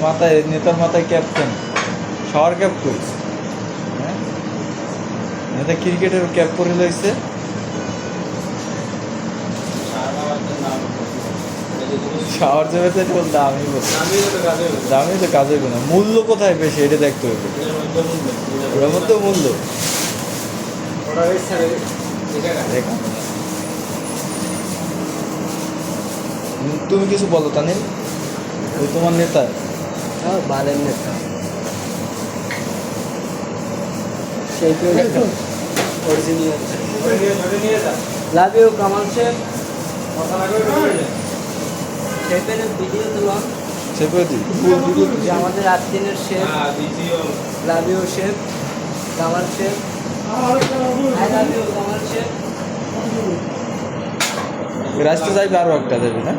মাথায় নেতার মাথায় ক্যাপ কেন? শাওয়ার ক্যাপ কই? হ্যাঁ, নেতা ক্রিকেটের ক্যাপ পরে লইছে। শাওয়ার যাবে তো বল দামি বল, দামি তো কাজ হইবে না। মূল্য কোথায় বেশি এটা দেখতে হবে, ওটার মধ্যে মূল্য দেখা। তুমি কিছু বলো তানিল, ওই তোমার নেতা। বালের নেতা সেই তো original. Love you Kamal Sheikh. শেফের ভিডিও তুলন যে আমাদের 8 দিনের chef. Love you chef Kamal Sheikh. I love you Kamal Sheikh. রাস্তা যাইবে আরো একটা যাবে না।